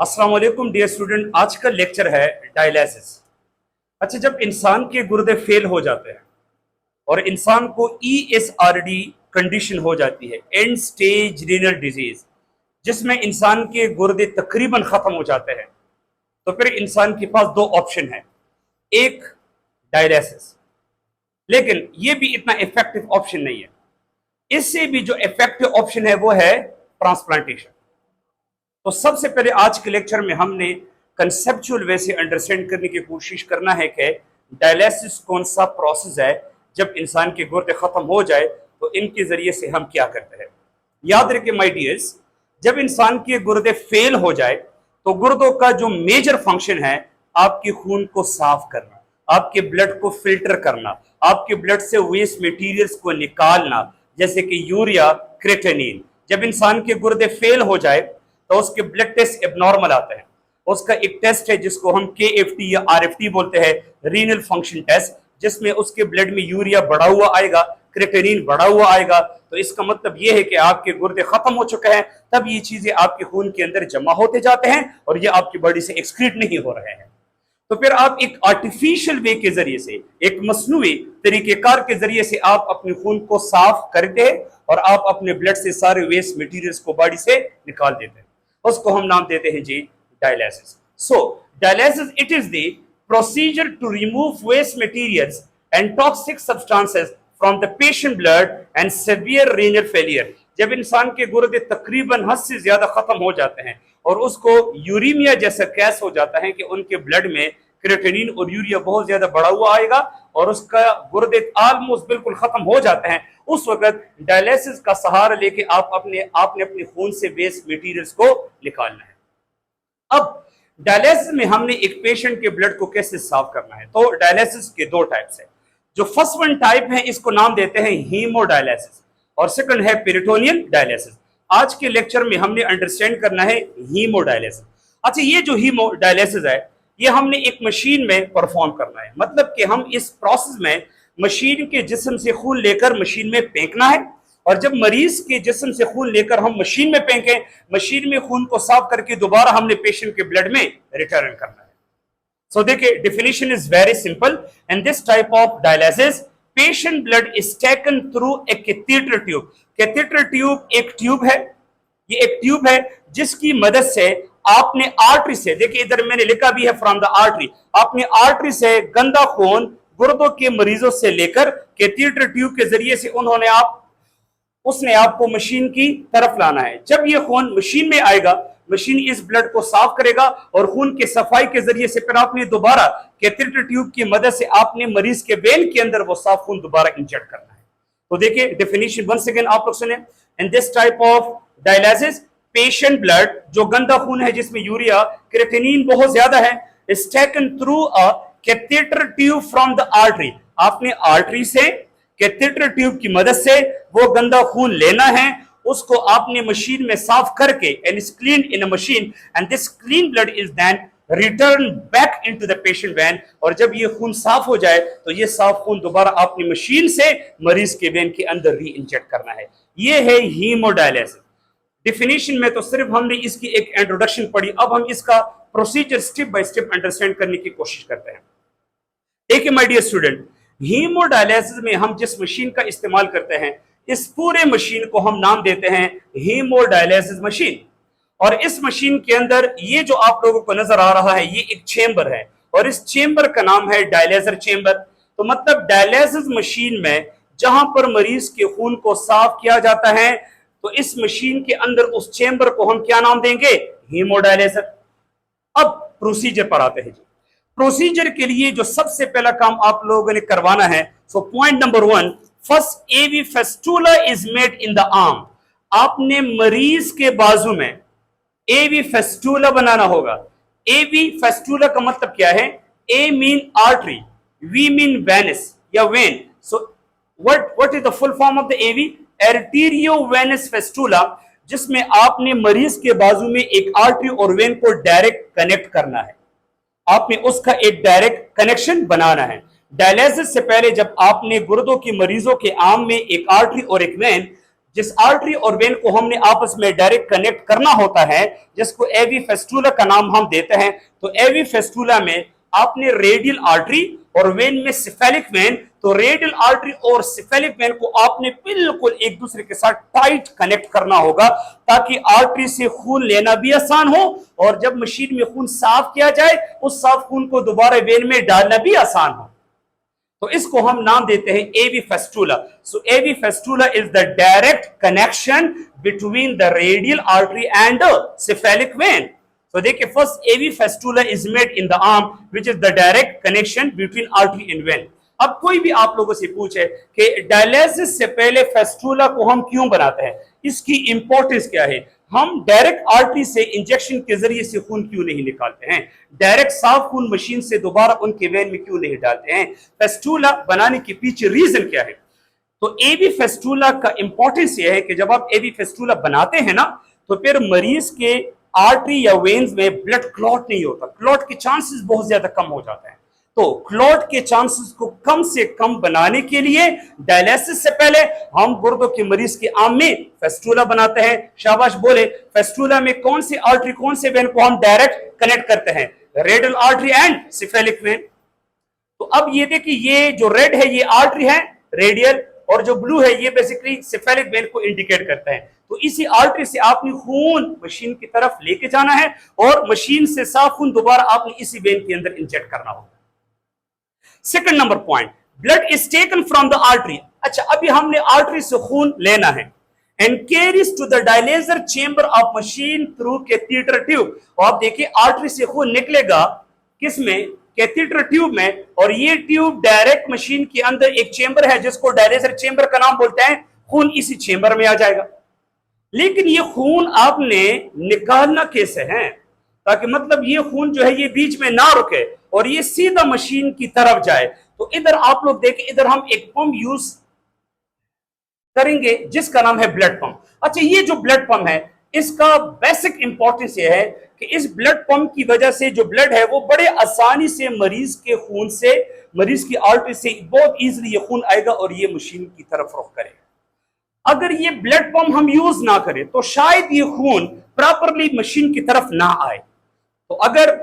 अस्सलाम वालेकुम dear student. आज का लेक्चर है डायलिसिस। अच्छा, जब इंसान के गुर्दे फेल हो जाते हैं और इंसान को ESRD कंडीशन हो जाती है, एंड स्टेज रीनल डिजीज, जिसमें इंसान के गुर्दे तकरीबन खत्म हो जाते हैं, तो फिर इंसान के पास दो ऑप्शन है। एक डायलिसिस, लेकिन यह भी इतना इफेक्टिव ऑप्शन नहीं है। इससे भी जो इफेक्टिव ऑप्शन है वो है ट्रांसप्लांटेशन। तो सबसे पहले आज के लेक्चर में हमने कंसेप्चुअल वे से अंडरस्टैंड करने की कोशिश करना है कि डायलिसिस कौन सा प्रोसेस है। जब इंसान के गुर्दे खत्म हो जाए तो इनके जरिए से हम क्या करते हैं। याद रखें माय डियर्स, जब इंसान के गुर्दे फेल हो जाए तो गुर्दों का जो मेजर फंक्शन है आपके खून को साफ करना, आपके ब्लड को फिल्टर करना, आपके ब्लड से वेस्ट मटेरियल्स को निकालना, जैसे कि यूरिया, क्रेटिनिन। जब इंसान के गुर्दे फेल हो जाए तो उसके ब्लड टेस्ट एबनॉर्मल आते हैं। उसका एक टेस्ट है जिसको हम KFT या RFT बोलते हैं, रीनल फंक्शन टेस्ट, जिसमें उसके ब्लड में यूरिया बढ़ा हुआ आएगा, क्रेटिनिन बढ़ा हुआ आएगा। तो इसका मतलब यह है कि आपके गुर्दे खत्म हो चुके हैं, तब ये चीजें आपके खून के अंदर जमा होते जाते हैं और ये आपकी बॉडी से एक्सक्रीट नहीं हो रहे हैं। तो फिर आप एक आर्टिफिशियल वे के जरिए से, एक मसनूई तरीकेकार के जरिए से आप अपने खून को साफ करते हैं और आप अपने ब्लड से सारे वेस्ट मटेरियल्स को बॉडी से निकाल देते हैं। उसको हम नाम देते हैं जी dialysis. So dialysis it is the procedure to remove waste materials and toxic substances from the patient blood and severe renal failure. जब इंसान के गुर्दे तकरीबन हद से ज्यादा खत्म हो जाते हैं और उसको यूरीमिया जैसा केस हो जाता है कि उनके ब्लड में क्रेटिनिन और यूरिया बहुत ज्यादा बढ़ा हुआ आएगा और उसका गुर्दे ऑलमोस्ट बिल्कुल खत्म हो जाते हैं, उस वक्त डायलिसिस का सहारा लेके आपने अपने खून से वेस्ट मटेरियल्स को निकालना है। अब डायलिसिस में हमने एक पेशेंट के ब्लड को कैसे साफ करना है, तो डायलिसिस के दो टाइप्स है। जो फर्स्ट वन टाइप है इसको नाम देते हैं हीमोडायलिसिस और सेकंड है पेरिटोनियल डायलिसिस। आज के लेक्चर में हमने अंडरस्टैंड करना है हीमोडायलिसिस। अच्छा, ये जो हीमोडायलिसिस है ये हमने एक मशीन में परफॉर्म करना है। मतलब कि हम इस प्रोसेस में मशीन के जिस्म से खून लेकर मशीन में फेंकना है और जब मरीज के जिस्म से खून लेकर हम मशीन में फेंकें, मशीन में खून को साफ करके दोबारा हमने पेशेंट के ब्लड में रिटर्न करना है। So देखिए, definition is very simple. In this type of dialysis, patient blood is taken through a catheter tube. Catheter tube एक ट्यूब है, ये एक ट्यूब है जिसकी मदद से आपने आर्टरी से, देखिए इधर मैंने लिखा भी है फ्रॉम द आर्टरी, आपने आर्टरी से गंदा खून गुर्दों के मरीजों से लेकर कैथेटर ट्यूब के जरिए से उसने आपको मशीन की तरफ लाना है। जब ये खून मशीन में आएगा, मशीन इस ब्लड को साफ करेगा और खून के सफाई के जरिए से फिर आपने दोबारा कैथेटर ट्यूब की मदद से आपने मरीज के वेन के अंदर वो साफ खून दोबारा इंजेक्ट करना है। तो देखिए डेफिनेशन वंस अगेन आप लोग सुने। In this type of dialysis patient blood, जो गंदा खून है जिसमें यूरिया क्रेटिनिन बहुत ज्यादा है, is taken through a catheter tube from the artery. आपने आर्टरी से कैथेटर ट्यूब की मदद से वो गंदा खून लेना है, उसको आपने मशीन में साफ करके and is clean in a machine and this clean blood is then return back into the patient vein. और जब ये खून साफ हो जाए तो ये साफ खून दोबारा आपने मशीन से मरीज के वेन के अंदर री इंजेक्ट करना है। ये है हीमोडायलिसिस। डिफिनेशन में तो सिर्फ हमने इसकी एक इंट्रोडक्शन पढ़ी, अब हम इसका procedure step by step understand करने की कोशिश करते हैं। देखिए माय डियर स्टूडेंट, हीमोडायलिसिस में हम जिस मशीन का इस्तेमाल करते हैं, इस पूरे मशीन को हम नाम देते हैं हीमोडायलिसिस मशीन। और इस मशीन के अंदर ये जो आप लोगों को नजर आ रहा है ये एक चेंबर है और इस चेंबर का नाम है डायलिसिस चेंबर। तो मतलब डायलिसिस मशीन में जहां पर मरीज के खून को साफ किया जाता है, तो इस मशीन के अंदर उस चेंबर को हम क्या नाम देंगे, हीमोडायलिसिस। अब प्रोसीजर पर आते हैं जी। प्रोसीजर के लिए जो सबसे पहला काम आप लोगों ने करवाना है, so point number 1, first AV fistula is made in the arm. आपने मरीज के बाजू में AV फेस्टुला बनाना होगा। AV फेस्टुला का मतलब क्या है? A mean artery, V mean venous या vein. So what is the full form of the AV? Arteriovenous fistula, जिसमें आपने मरीज के बाजू में एक आर्टरी और वेन को डायरेक्ट कनेक्ट करना है। आपने उसका एक डायरेक्ट कनेक्शन बनाना है। डायलिसिस से पहले जब आपने गुर्दों के मरीजों के आर्म में एक आर्टरी और एक वेन, जिस आर्टरी और वेन को हमने आपस में डायरेक्ट कनेक्ट करना होता है, जिसको एवी फेस्टुला का नाम हम देते हैं, तो एवी फेस्टुला में आपने रेडियल आर्टरी और वेन में सिफेलिक वेन, तो रेडियल आर्टरी और सिफेलिक वेन को आपने बिल्कुल एक दूसरे के साथ टाइट कनेक्ट करना होगा, ताकि आर्टरी से खून लेना भी आसान हो और जब मशीन में खून साफ किया जाए उस साफ खून को दोबारा वेन में डालना भी आसान हो। तो इसको हम नाम देते हैं AV fistula. So AV fistula is the direct connection between the radial artery and the cephalic vein. So देखिए, first AV fistula is made in the arm, which is the direct connection between artery and vein. अब कोई भी आप लोगों से पूछे कि dialysis से पहले फेस्टुला को हम क्यों बनाते हैं, इसकी इंपॉर्टेंस क्या है, हम डायरेक्ट आर्टरी से इंजेक्शन के जरिए से खून क्यों नहीं निकालते हैं, डायरेक्ट साफ खून मशीन से दोबारा उनके वेन में क्यों नहीं डालते हैं, फेस्टुला बनाने के पीछे रीजन क्या है। तो AV फेस्टुला का इंपॉर्टेंस यह है कि जब आप AV फेस्टुला बनाते हैं ना, तो फिर मरीज के आर्टरी या वेन्स में ब्लड क्लॉट नहीं होता, क्लॉट के चांसेस बहुत ज्यादा कम हो जाते हैं। तो क्लॉट के चांसेस को कम से कम बनाने के लिए डायलिसिस से पहले हम गुर्दों के मरीज के आम में फेस्टुला बनाते हैं। शाबाश बोले, फेस्टुला में कौन सी आर्टरी कौन से वेन को हम डायरेक्ट कनेक्ट करते हैं, radial artery and cephalic vein. तो अब ये देखिए, ये जो रेड है ये आर्टरी है रेडियल, और जो ब्लू है ये बेसिकली सिफेलिक वेन को इंडिकेट करता है। तो इसी आर्टरी से आपने खून मशीन की तरफ लेके जाना है और मशीन से साफ खून दोबारा आपने इसी वेन के अंदर इंजेक्ट करना होगा। Second number point, blood is taken from the artery. अच्छा, अभी हमने आर्टरी से खून लेना है and carries to the dialyser chamber of machine through catheter tube. और आप देखिए, आर्टरी से खून निकलेगा किसमें, कैथेटर ट्यूब में, और ये ट्यूब डायरेक्ट मशीन के अंदर एक चेंबर है जिसको डायलेजर चेंबर का नाम बोलते हैं, खून इसी चेंबर में आ जाएगा। लेकिन ये खून आपने निकालना कैसे है, ताकि मतलब ये खून जो है ये बीच में ना रुके और ये सीधा मशीन की तरफ जाए। तो इधर आप लोग देखें, इधर हम एक पंप यूज करेंगे जिसका नाम है ब्लड पंप। अच्छा, ये जो ब्लड पंप है इसका बेसिक इंपॉर्टेंस ये है कि इस ब्लड पंप की वजह से जो ब्लड है वो बड़े आसानी से मरीज के खून से, मरीज की आर्टरी से बहुत इजीली ये खून आएगा और ये मशीन की तरफ रुख करेगा। अगर ये ब्लड पंप हम यूज ना करें तो शायद ये खून प्रॉपरली मशीन की तरफ ना आए। तो अगर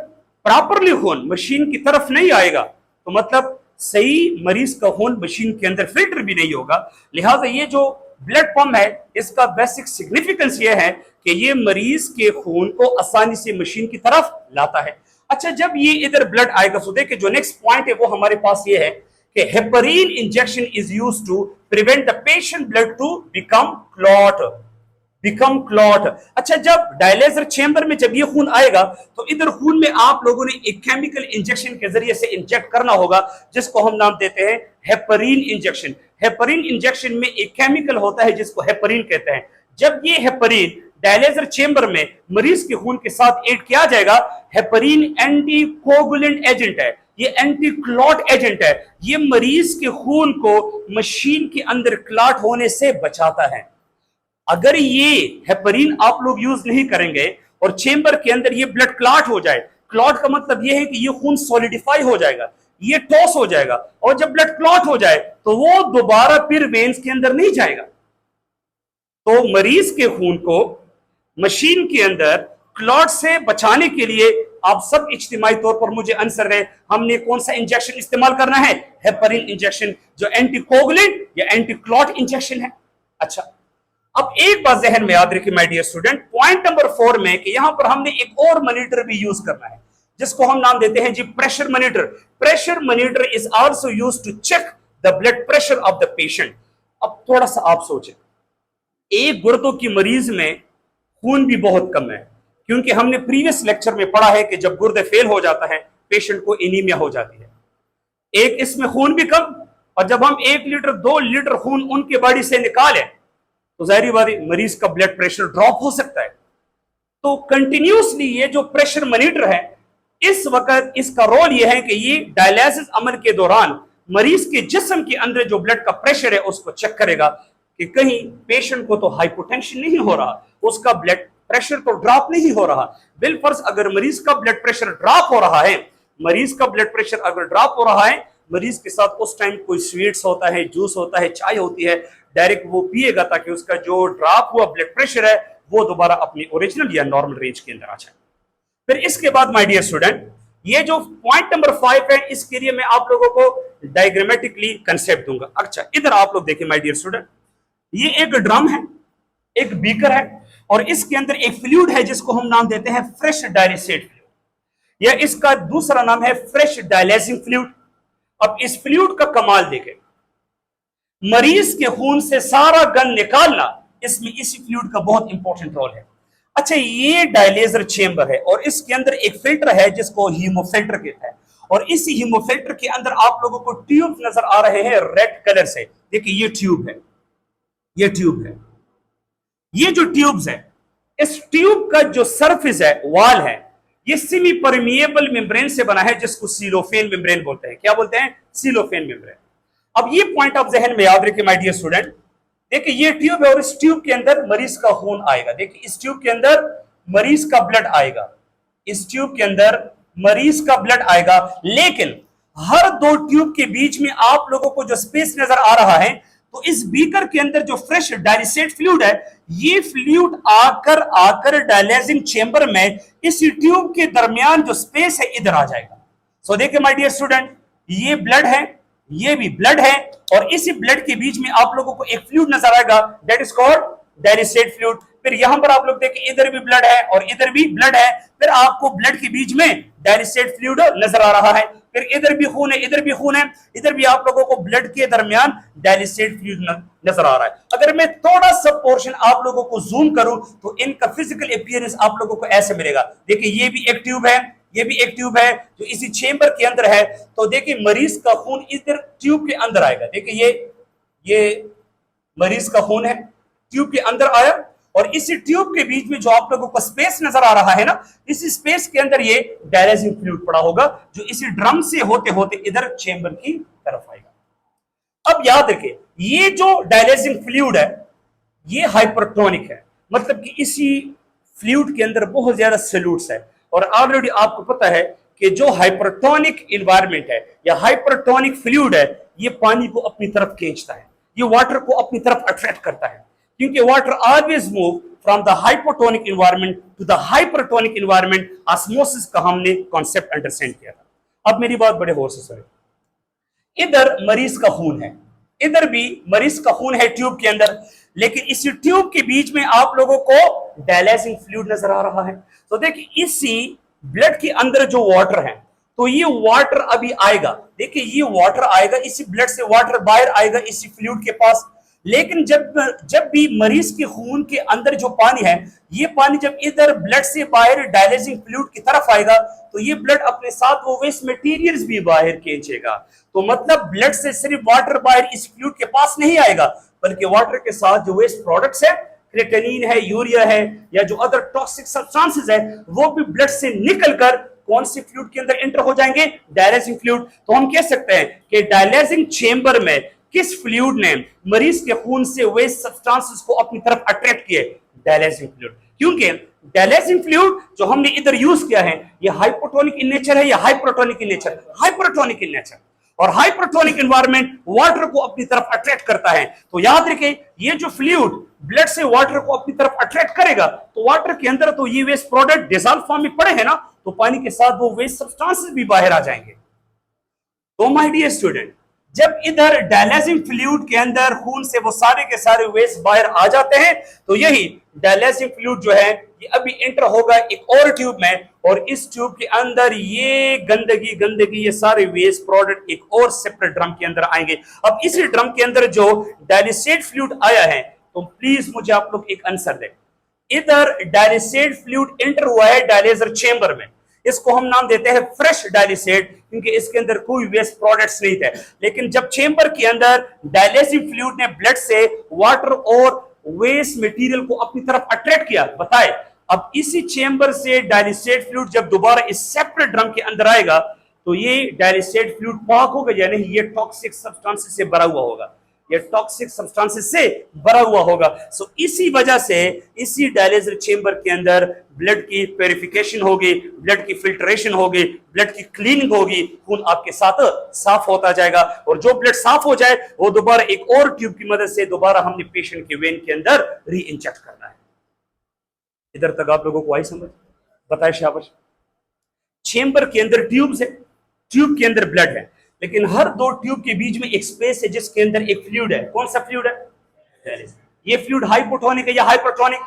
प्रॉपरली खून मशीन की तरफ नहीं आएगा तो मतलब सही मरीज का खून मशीन के अंदर फिल्टर भी नहीं होगा। लिहाजा ये जो ब्लड पंप है इसका बेसिक सिग्निफिकेंस ये है कि ये मरीज के खून को आसानी से मशीन की तरफ लाता है। अच्छा, जब ये इधर ब्लड आएगा तो देखिए जो नेक्स्ट पॉइंट है वो हमारे पास ये है कि heparin injection is used to prevent the patient blood to become clot. अच्छा, जब डायलेजर चेंबर में जब ये खून आएगा तो इधर खून में आप लोगों ने एक केमिकल इंजेक्शन के जरिए से इंजेक्ट करना होगा जिसको हम नाम देते हैं हेपरीन इंजेक्शन। हेपरीन इंजेक्शन में एक केमिकल होता है जिसको हेपरीन कहते हैं। जब ये हेपरीन डायलेजर चेंबर में मरीज के खून के साथ ऐड किया जाएगा, हेपरीन एंटीकोगुलेंट एजेंट है, ये एंटी क्लॉट एजेंट है, ये मरीज के खून को मशीन के अंदर क्लॉट होने से बचाता है। अगर ये हेपरीन आप लोग यूज नहीं करेंगे और चेंबर के अंदर ये ब्लड क्लॉट हो जाए, क्लॉट का मतलब ये है कि ये खून सॉलिडिफाई हो जाएगा, ये टॉस हो जाएगा, और जब ब्लड क्लॉट हो जाए तो वो दोबारा फिर वेन्स के अंदर नहीं जाएगा। तो मरीज के खून को मशीन के अंदर क्लॉट से बचाने के लिए आप सब इज्तिमाई तौर पर मुझे आंसर है, हमने कौन सा इंजेक्शन इस्तेमाल करना है, हेपरीन इंजेक्शन, जो एंटीकोगुलेंट या एंटी क्लॉट इंजेक्शन है। अच्छा, अब एक बात जहन में याद रखिए my dear student, point number 4 में कि यहां पर हमने एक और मॉनिटर भी यूज करना है जिसको हम नाम देते हैं जी pressure monitor. Pressure monitor is also used to check the blood pressure of the patient. अब थोड़ा सा आप सोचें, एक गुर्दों की मरीज में खून भी बहुत कम है, क्योंकि हमने प्रीवियस लेक्चर में पढ़ा है कि जब गुर्दे फेल हो जाता है पेशेंट को एनीमिया हो जाती है। एक इसमें खून भी कम, और जब हम 1 लीटर 2 लीटर खून उनके बॉडी से निकाले तो जाहिर बात है मरीज का ब्लड प्रेशर ड्रॉप हो सकता है। तो कंटिन्यूसली ये जो प्रेशर मॉनिटर है इस वक्त इसका रोल यह है कि ये डायलिसिस अमल के दौरान मरीज के जिस्म के अंदर जो ब्लड का प्रेशर है उसको चेक करेगा कि कहीं पेशेंट को तो हाइपोटेंशन नहीं हो रहा, उसका ब्लड प्रेशर तो ड्रॉप नहीं हो रहा। बिलफर्ज अगर मरीज का ब्लड प्रेशर ड्रॉप हो रहा है, मरीज का ब्लड प्रेशर अगर ड्रॉप हो रहा है, मरीज के साथ उस टाइम कोई स्वीट्स होता है, जूस होता है, चाय होती है, डायरेक्ट वो पिएगा ताकि उसका जो ड्रॉप हुआ ब्लड प्रेशर है वो दोबारा अपनी ओरिजिनल या नॉर्मल रेंज के अंदर आ जाए। फिर इसके बाद माय डियर स्टूडेंट, ये जो पॉइंट नंबर 5 है इसके लिए मैं आप लोगों को डायग्रामेटिकली कंसेप्ट दूंगा। अच्छा, इधर आप लोग देखिए माय डियर स्टूडेंट, ये एक ड्रम है, एक बीकर है और इसके अंदर एक फ्लूइड है जिसको हम नाम देते हैं फ्रेश डायलिसेट फ्लूइड, या इसका दूसरा नाम है फ्रेश डायलिसिंग फ्लूइड। अब इस फ्लूइड का कमाल देखें, मरीज के खून से सारा गंद निकालना इसमें इसी फ्लूइड का बहुत इंपॉर्टेंट रोल है। अच्छा, ये डायलेजर चेंबर है और इसके अंदर एक फिल्टर है जिसको हीमोफिल्टर कहता है, और इसी हीमोफिल्टर के अंदर आप लोगों को ट्यूब नजर आ रहे हैं रेड कलर से। देखिए ये ट्यूब है, ये ट्यूब है, ये जो ट्यूब्स है, इस ट्यूब का जो सरफेस है, वॉल है, ये सेमी परमिएबल मेम्ब्रेन से बना है जिसको सीलोफेन मेम्ब्रेन बोलते हैं। क्या बोलते हैं? सीलोफेन मेम्ब्रेन। अब ये पॉइंट ऑफ जहन में याद रखिए माय डियर स्टूडेंट। देखिए ये ट्यूब है और इस ट्यूब के अंदर मरीज का खून आएगा। देखिए इस ट्यूब के अंदर मरीज का ब्लड आएगा, इस ट्यूब के अंदर मरीज का ब्लड आएगा, लेकिन हर दो ट्यूब के बीच में आप लोगों को जो स्पेस नजर आ रहा है, तो इस बीकर के अंदर जो फ्रेश डायलिसेट फ्लूइड है, ये फ्लूइड आकर आकर डायलिसिंग चेंबर में इस ट्यूब के दरमियान जो स्पेस है इधर आ जाएगा। सो देखिए माय डियर स्टूडेंट, ये ब्लड है, ये भी ब्लड है, और इसी ब्लड के बीच में आप लोगों को एक फ्लूइड नजर आएगा, that is called dialysate fluid. फिर यहां पर आप लोग देखिए इधर भी ब्लड है और इधर भी ब्लड है, फिर आपको ब्लड के बीच में डायलिसेट फ्लूइड नजर आ रहा है। फिर इधर भी खून है, इधर भी खून है, इधर भी आप लोगों को ब्लड के दरमियान डायलिसेट फ्लूइड नजर आ रहा है। अगर मैं थोड़ा सा पोर्शन आप लोगों को जूम करूं तो इनका फिजिकल अपीयरेंस आप लोगों को ऐसे मिलेगा। देखिए ये भी एक ट्यूब है, ये भी एक ट्यूब है जो इसी चेंबर के अंदर है। तो देखिए मरीज का खून इधर ट्यूब के अंदर आएगा। देखिए ये मरीज का खून है, ट्यूब के अंदर आया, और इसी ट्यूब के बीच में जो आप लोगों को स्पेस नजर आ रहा है ना, इसी स्पेस के अंदर ये डायलिसिंग फ्लूइड पड़ा होगा जो इसी ड्रम से होते होते इधर चेंबर की तरफ आएगा। अब याद रखिए, ये जो डायलिसिंग फ्लूइड है ये हाइपरटोनिक है, मतलब कि इसी फ्लूइड के अंदर बहुत ज्यादा सॉल्यूट्स है, और ऑलरेडी आपको पता है कि जो हाइपरटोनिक एनवायरनमेंट है या हाइपरटोनिक फ्लूइड है, ये पानी को अपनी तरफ खींचता है, ये वाटर को अपनी तरफ अट्रैक्ट करता है, क्योंकि water always move from the hypotonic environment to the hypertonic environment. Osmosis का हमने कॉन्सेप्ट अंडरस्टैंड किया था। अब मेरी बात बड़े गौर से सुनिए, इधर मरीज का खून है, इधर भी मरीज का खून है ट्यूब के अंदर, लेकिन इसी ट्यूब के बीच में आप लोगों को डायलिसिंग फ्लूइड नजर आ रहा है। तो देखिए इसी ब्लड के अंदर जो वाटर है, तो ये वाटर अभी आएगा, देखिए ये वाटर आएगा, इसी ब्लड से वाटर बाहर आएगा इसी फ्लूइड के पास। लेकिन जब भी मरीज के खून के अंदर जो पानी है, ये पानी जब इधर ब्लड से बाहर डायलिसिंग फ्लूइड की तरफ आएगा, तो ये ब्लड अपने साथ वो वेस्ट मटेरियल्स भी बाहर खींचेगा। तो मतलब ब्लड से सिर्फ वाटर बाहर इस फ्लूइड के पास नहीं आएगा, बल्कि वाटर के साथ जो वेस्ट प्रोडक्ट्स है, क्रिएटिनिन है, यूरिया है, या जो अदर टॉक्सिक सब्सटेंसेस है, वो भी ब्लड से निकलकर कौन सी फ्लूइड के अंदर एंटर हो जाएंगे? Dialysing fluid. तो हम कह सकते हैं कि डायलिसिंग चेंबर में किस फ्लूइड ने मरीज के खून से वेस्ट सब्सटेंसेस को अपनी तरफ अट्रैक्ट किए? Dialysing fluid. क्योंकि डायलिसिंग फ्लूइड जो हमने इधर यूज किया है, ये हाइपोटोनिक इन नेचर है या hypertonic in nature? Hypertonic in nature. और हाइपरटोनिक एनवायरनमेंट वाटर को अपनी तरफ अट्रैक्ट करता है। तो याद रखिए, ये जो फ्लूइड ब्लड से वाटर को अपनी तरफ अट्रैक्ट करेगा, तो वाटर के अंदर तो ये वेस्ट प्रोडक्ट डिसॉल्व फॉर्म में पड़े हैं ना, तो पानी के साथ वो वेस्ट सब्सटेंसेस भी बाहर आ जाएंगे। तो माय डियर स्टूडेंट, जब इधर डायलिसिंग फ्लूइड के अंदर खून से वो सारे के सारे वेस्ट बाहर आ जाते हैं, तो यही डायलिसिंग फ्लूइड जो है ये अभी एंटर होगा एक और ट्यूब में, और इस ट्यूब के अंदर ये गंदगी ये सारे वेस्ट प्रोडक्ट एक और सेपरेट ड्रम के अंदर आएंगे। अब इसी ड्रम के अंदर जो डायलिसेट फ्लूइड आया है, तो प्लीज मुझे आप लोग एक आंसर दें। इधर डायलिसेट फ्लूइड एंटर हुआ है डायलिजर चेंबर में, इसको हम नाम देते हैं फ्रेश डायलिसेट, क्योंकि इसके अंदर कोई वेस्ट प्रोडक्ट्स नहीं थे। लेकिन जब चेंबर के अंदर डायलिसिंग फ्लूइड ने ब्लड से वाटर और वेस्ट मटेरियल को अपनी तरफ अट्रैक्ट किया, बताए, अब इसी चेंबर से डायलिसेट फ्लूइड जब दोबारा इस सेपरेट ड्रम के अंदर आएगा, तो ये डायलिसेट फ्लूइड पाक होगा या नहीं, ये टॉक्सिक सब्सटेंसेस से भरा हुआ होगा। ये टॉक्सिक सब्सटेंसेस से भरा हुआ होगा। सो इसी वजह से इसी डायलिसिस चेंबर के अंदर ब्लड की प्यूरिफिकेशन होगी, ब्लड की फिल्ट्रेशन होगी, ब्लड की क्लीनिंग होगी, खून आपके साथ साफ होता जाएगा। और जो ब्लड साफ हो जाए वो दोबारा एक और ट्यूब की मदद से दोबारा हमने पेशेंट के वेन के अंदर री इंजेक्ट करना है। इधर तक आप लोगों को आई समझ? बताए शाबाश। चेंबर के अंदर ट्यूब्स है, ट्यूब के अंदर ब्लड है, लेकिन हर दो ट्यूब के बीच में एक स्पेस है जिसके अंदर एक फ्लूइड है। कौन सा फ्लूइड है? ये फ्लूइड हाइपोटोनिक है या हाइपरटोनिक?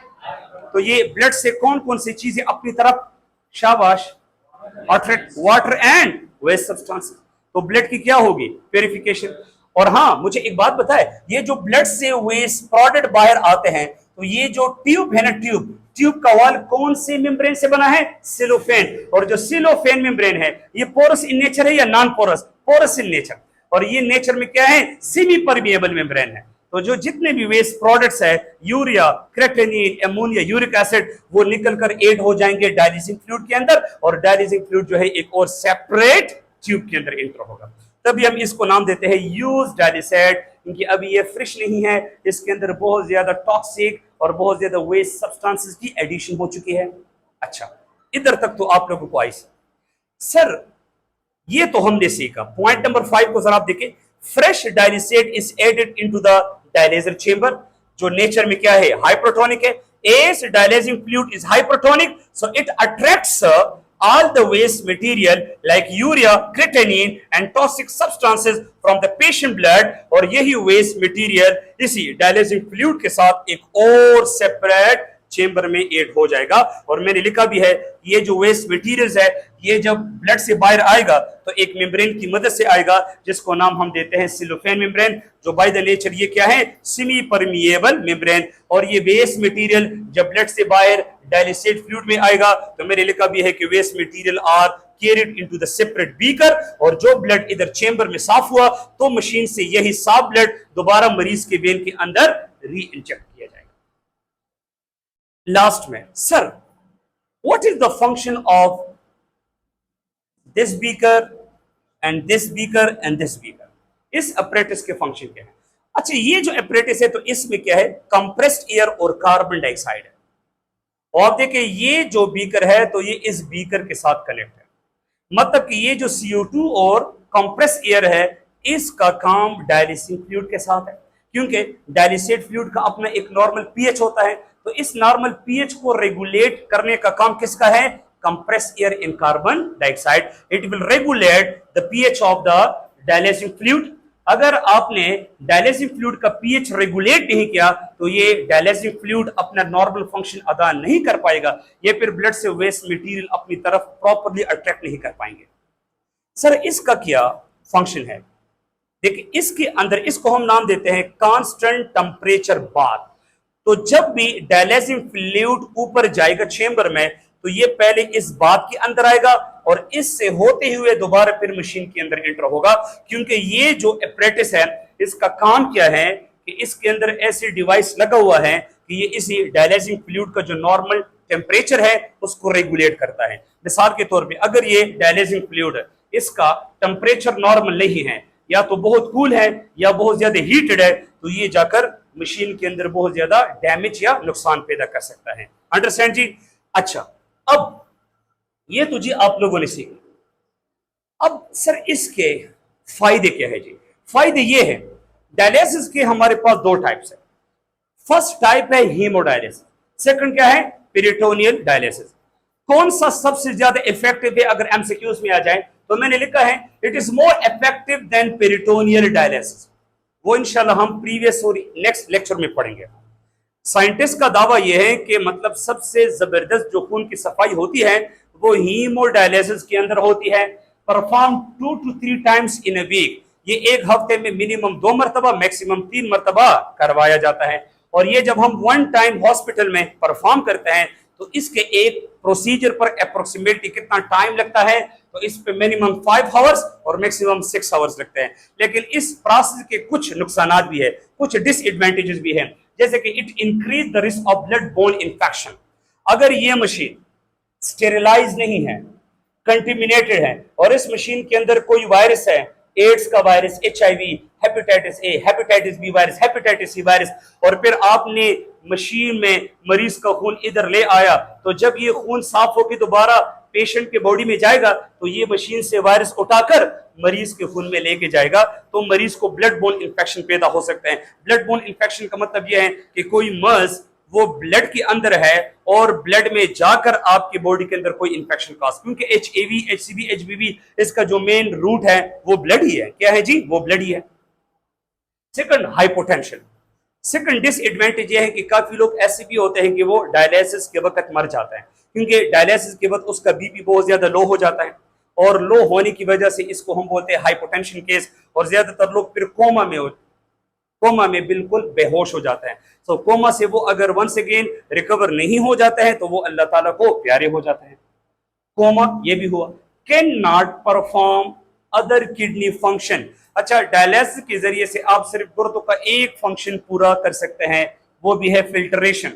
तो ये ब्लड से कौन कौन सी चीजें अपनी तरफ, शाबाश, attract, water and waste substance. तो ब्लड की क्या होगी? प्यूरिफिकेशन। और हाँ, मुझे एक बात बताए, ये जो ब्लड से वेस्ट प्रोडक्ट बाहर आते हैं, तो ये जो ट्यूब है ना, ट्यूब का वॉल कौन से मेम्ब्रेन से बना है? सेलोफेन। और जो सेलोफेन मेम्ब्रेन है ये पोरस इन नेचर है या non porous? Porous in nature. और ये नेचर में क्या है? सेमी परमिएबल मेम्ब्रेन है। तो जो जितने भी वेस्ट प्रोडक्ट्स है, urea, creatinine, ammonia, uric acid, वो निकल कर एड हो जाएंगे डायलिसिंग फ्लूइड के अंदर, और डायलिसिंग फ्लूइड जो है एक और सेपरेट ट्यूब के अंदर एंटर होगा। तभी हम इसको नाम देते हैं यूज डायलिसेट, क्योंकि अभी ये फ्रेश नहीं है, इसके अंदर बहुत ज्यादा टॉक्सिक और बहुत ज्यादा वेस्ट सब्सटेंसेस की एडिशन हो चुकी है। अच्छा, इधर तक तो आप लोगों को आई। सर ये तो हमने सीखा। पॉइंट नंबर 5 को जरा आप देखिए, fresh dialysate is added into the dialysis chamber, जो नेचर में क्या है? हाइपरटोनिक है। As dialysing fluid is hypertonic, so it attracts all the waste material like urea, creatinine and toxic substances from the patient blood, और यही waste material इसी dialysing fluid के साथ एक और सेपरेट चेंबर में ऐड हो जाएगा। और मैंने लिखा भी है, ये जो वेस्ट मटेरियल्स है ये जब ब्लड से बाहर आएगा तो एक मेम्ब्रेन की मदद से आएगा, जिसको नाम हम देते हैं सेलोफेन मेम्ब्रेन, जो बाय द नेचर ये क्या है? Semi permeable membrane. और ये वेस्ट मटेरियल जब ब्लड से बाहर डायलिसेट फ्लूइड में आएगा तो मैंने लिखा भी है कि waste material are carried into the separate beaker, और जो ब्लड इधर चेंबर में साफ हुआ तो मशीन से यही साफ ब्लड दोबारा मरीज के वेन के अंदर री इंजेक्ट किया जाएगा। लास्ट में, sir what is the function of this beaker and this beaker and this beaker? इस अपरेटस के फंक्शन क्या है? अच्छा, ये जो अपरेटस है तो इसमें क्या है? कंप्रेस्ड एयर और कार्बन डाइऑक्साइड है। और देखिए ये जो बीकर है तो ये इस बीकर के साथ कनेक्ट है, मतलब कि ये जो CO2 और कंप्रेस एयर है इसका काम डायलिसिंग फ्लूइड के साथ है, क्योंकि डायलिसेट फ्लूइड का अपना एक नॉर्मल पीएच होता है। तो इस नॉर्मल पीएच को रेगुलेट करने का काम किसका है? Compress air in carbon dioxide. It will regulate the pH of the dialysing fluid. अगर आपने डायलिसिंग फ्लूइड का पीएच रेगुलेट नहीं किया तो ये डायलिसिंग फ्लूइड अपना नॉर्मल फंक्शन अदा नहीं कर पाएगा, ये फिर ब्लड से वेस्ट मटेरियल अपनी तरफ प्रॉपर्ली अट्रैक्ट नहीं कर पाएंगे। सर इसका क्या फंक्शन है? देखिए इसके अंदर इसको हम नाम देते हैं कांस्टेंट टेम्परेचर बाथ। तो जब भी डायलिसिंग फ्लूइड ऊपर जाएगा चेंबर में तो ये पहले इस बात के अंदर आएगा और इससे होते हुए दोबारा फिर मशीन के अंदर एंटर होगा, क्योंकि ये जो अपरेटस है इसका काम क्या है कि इसके अंदर ऐसी डिवाइस लगा हुआ है कि ये इसी डायलिसिंग फ्लूइड का जो नॉर्मल टेम्परेचर है उसको रेगुलेट करता है। मिसाल के तौर पे अगर ये डायलिसिंग फ्लूइड है, इसका टेम्परेचर नॉर्मल नहीं है, या तो बहुत कूल है या बहुत ज्यादा हीटेड है, तो ये जाकर मशीन के अंदर बहुत ज्यादा डैमेज या नुकसान पैदा कर सकता है। अंडरस्टैंड जी? अच्छा, अब ये तो जी आप लोगों ने सीखा। अब सर इसके फायदे क्या है जी? फायदे ये है, डायलिसिस के हमारे पास दो टाइप्स है। फर्स्ट टाइप है हीमोडायलिसिस, सेकंड क्या है? Peritoneal dialysis. कौन सा सबसे ज्यादा इफेक्टिव है? अगर एमसीक्यूज में आ जाए तो मैंने लिखा है it is more effective than peritoneal dialysis. वो इंशाल्लाह हम प्रीवियस और नेक्स्ट लेक्चर में पढ़ेंगे। साइंटिस्ट का दावा यह है कि मतलब सबसे जबरदस्त जो खून की सफाई होती है वो हीमोडायलिसिस के अंदर होती है, perform 2 to 3 times in a week. ये एक हफ्ते में मिनिमम 2 मरतबा, मैक्सिमम 3 मरतबा करवाया जाता है। और ये जब हम 1 टाइम हॉस्पिटल में परफॉर्म करते हैं तो इसके एक प्रोसीजर पर अप्रोक्सीमेटली कितना टाइम लगता है? तो इस पे मिनिमम 5 आवर्स और मैक्सिमम 6 आवर्स लगते हैं। लेकिन इस प्रोसेस के कुछ नुकसान भी है, कुछ डिसएडवांटेजेस भी हैं, जैसे कि it increase the risk of blood borne infection. अगर ये मशीन स्टेरिलाइज नहीं है, कंटेमिनेटेड है और इस मशीन के अंदर कोई वायरस है, एड्स का virus, HIV, hepatitis A, hepatitis B virus, hepatitis C virus, और फिर आपने मशीन में मरीज का खून इधर ले आया, तो जब ये खून साफ होकर दोबारा पेशेंट के बॉडी में जाएगा तो ये मशीन से वायरस उठाकर मरीज के खून में लेके जाएगा, तो मरीज को ब्लड बोर्न इंफेक्शन पैदा हो सकते हैं। ब्लड बोर्न इंफेक्शन का मतलब यह है कि कोई मर्ज वो ब्लड के अंदर है और ब्लड में जाकर आपकी बॉडी के अंदर कोई इंफेक्शन काज, क्योंकि HIV, HCV, HBV इसका जो मेन रूट है वो ब्लड ही है। क्या है जी? वो ब्लड ही है। Second, hypotension. सेकंड डिसएडवांटेज यह है कि काफी लोग ऐसे भी होते हैं कि वो डायलिसिस के वक्त मर जाते हैं, क्योंकि डायलिसिस के वक्त उसका बीपी बहुत ज्यादा लो हो जाता है, और लो होने की वजह से इसको हम बोलते हैं हाइपोटेंशन केस, और ज्यादातर लोग फिर कोमा में बिल्कुल बेहोश हो जाते हैं। तो कोमा से वो अगर वंस अगेन रिकवर नहीं हो जाते हैं तो वो अल्लाह ताला को प्यारे हो जाते हैं। कोमा ये भी हुआ। Can not perform other kidney function. अच्छा, डायलिसिस के जरिए से आप सिर्फ गुर्दों का एक फंक्शन पूरा कर सकते हैं, वो भी है फिल्ट्रेशन,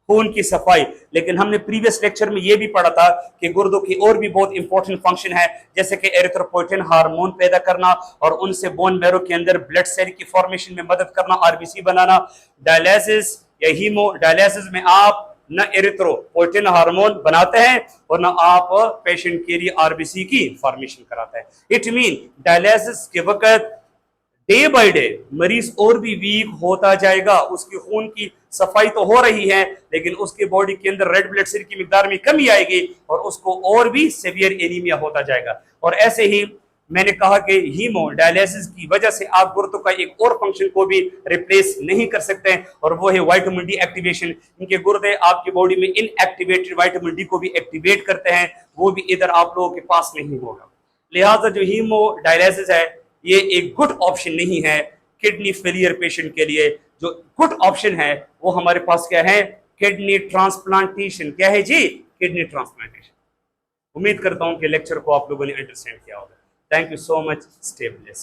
खून की सफाई। लेकिन हमने प्रीवियस लेक्चर में यह भी पढ़ा था कि गुर्दों की और भी बहुत इंपॉर्टेंट फंक्शन है, जैसे कि एरिथ्रोपोइटिन हार्मोन पैदा करना और उनसे बोन मैरो के अंदर ब्लड सेल की फॉर्मेशन में मदद करना, RBC बनाना। डायलिसिस या हीमो डायलिसिस में आप न एरिथ्रोपोइटिन हार्मोन बनाते हैं और न आप पेशेंट के लिए RBC की फॉर्मेशन कराते हैं। इट मीन डायलिसिस के वक्त डे बाय डे मरीज और भी वीक होता जाएगा। उसकी खून की सफाई तो हो रही है, लेकिन उसके बॉडी के अंदर रेड ब्लड सेल की मिकदार में कमी आएगी और उसको और भी सीवियर एनीमिया होता जाएगा। और ऐसे ही मैंने कहा कि हीमो डायलिसिस की वजह से आप गुर्दों का एक और फंक्शन को भी रिप्लेस नहीं कर सकते हैं, और वो है विटामिन डी एक्टिवेशन। इनके गुर्दे आपकी बॉडी में इनएक्टिवेटेड विटामिन डी को भी एक्टिवेट करते हैं, वो भी इधर आप लोगों के पास नहीं होगा। लिहाजा जो हीमो डायलिसिस है ये एक गुड ऑप्शन नहीं है किडनी फेलियर पेशेंट के लिए। जो गुड ऑप्शन है वो हमारे पास क्या है? Kidney transplantation. क्या है जी? Kidney transplantation. उम्मीद करता हूं कि लेक्चर को आप लोगों ने अंडरस्टैंड किया होगा। Thank you so much. Stay blessed.